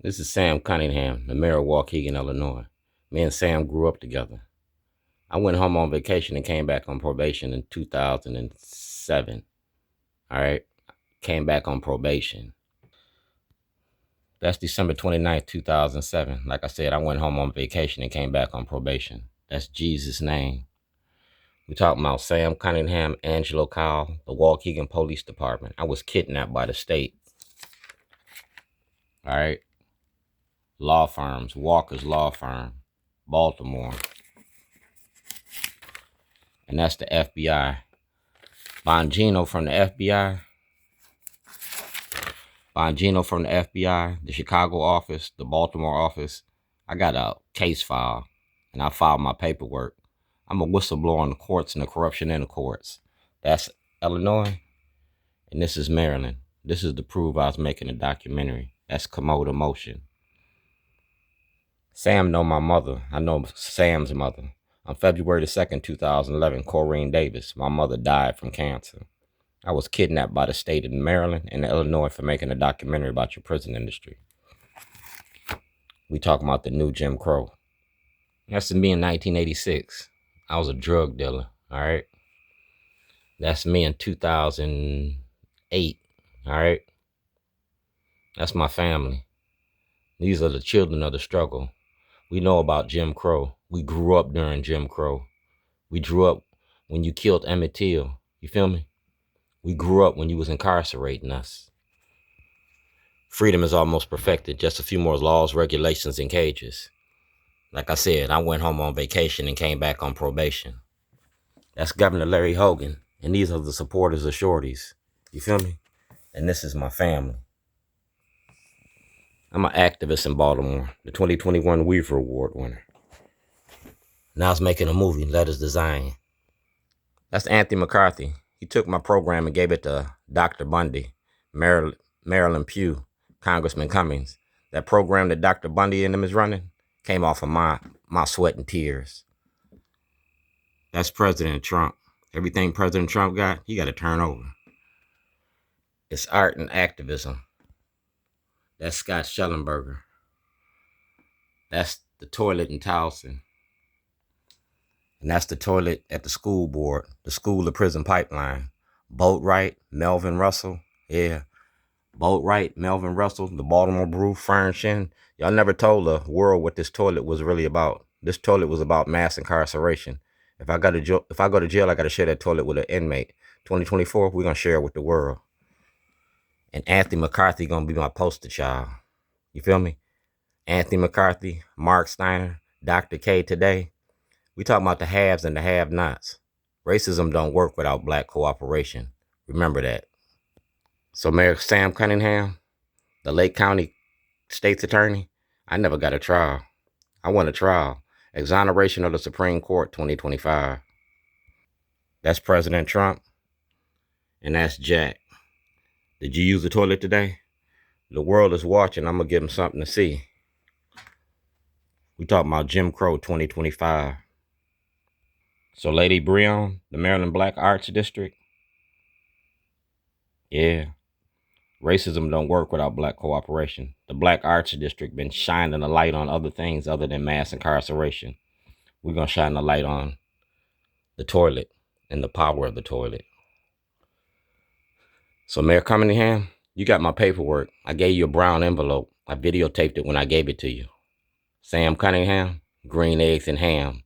This is Sam Cunningham, the mayor of Waukegan, Illinois. Me and Sam grew up together. I went home on vacation and came back on probation in 2007. All right. Came back on probation. That's December 29th, 2007. Like I said, I went home on vacation and came back on probation. That's Jesus' name. We talking about Sam Cunningham, Angelo Kyle, the Waukegan Police Department. I was kidnapped by the state. All right. Law firms, Walker's Law Firm, Baltimore. And that's the FBI. Bongino from the FBI. Bongino from the FBI, the Chicago office, the Baltimore office. I got a case file, and I filed my paperwork. I'm a whistleblower on the courts and the corruption in the courts. That's Illinois, and this is Maryland. This is to prove I was making a documentary. That's Commode Emotion. Sam know my mother. I know Sam's mother. On February the 2nd, 2011, Corrine Davis, my mother died from cancer. I was kidnapped by the state of Maryland and Illinois for making a documentary about your prison industry. We talking about the new Jim Crow. That's me in 1986. I was a drug dealer, all right? That's me in 2008, all right? That's my family. These are the children of the struggle. We know about Jim Crow. We grew up during Jim Crow. We grew up when you killed Emmett Till. You feel me? We grew up when you was incarcerating us. Freedom is almost perfected. Just a few more laws, regulations, and cages. Like I said, I went home on vacation and came back on probation. That's Governor Larry Hogan. And these are the supporters of Shorties. You feel me? And this is my family. I'm an activist in Baltimore, the 2021 Weaver Award winner. Now I was making a movie, Letters Design. That's Anthony McCarthy. He took my program and gave it to Dr. Bundy, Marilyn Pugh, Congressman Cummings. That program that Dr. Bundy and them is running came off of my sweat and tears. That's President Trump. Everything President Trump got, he got to turn over. It's art and activism. That's Scott Schellenberger. That's the toilet in Towson. And that's the toilet at the school board, the school to prison pipeline. Boatwright, Melvin Russell. Yeah. Boatwright, Melvin Russell, the Baltimore Brew, Fern Shin. Y'all never told the world what this toilet was really about. This toilet was about mass incarceration. If I go to jail, I got to share that toilet with an inmate. 2024, we're going to share it with the world. And Anthony McCarthy going to be my poster child. You feel me? Anthony McCarthy, Mark Steiner, Dr. K today. We talking about the haves and the have-nots. Racism don't work without black cooperation. Remember that. So Mayor Sam Cunningham, the Lake County State's Attorney, I never got a trial. I won a trial. Exoneration of the Supreme Court 2025. That's President Trump. And that's Jack. Did you use the toilet today? The world is watching. I'm going to give them something to see. We talking about Jim Crow 2025. So Lady Breon, the Maryland Black Arts District. Yeah. Racism don't work without black cooperation. The Black Arts District been shining a light on other things other than mass incarceration. We're going to shine a light on the toilet and the power of the toilet. So Mayor Cunningham, you got my paperwork. I gave you a brown envelope. I videotaped it when I gave it to you. Sam Cunningham, green eggs and ham.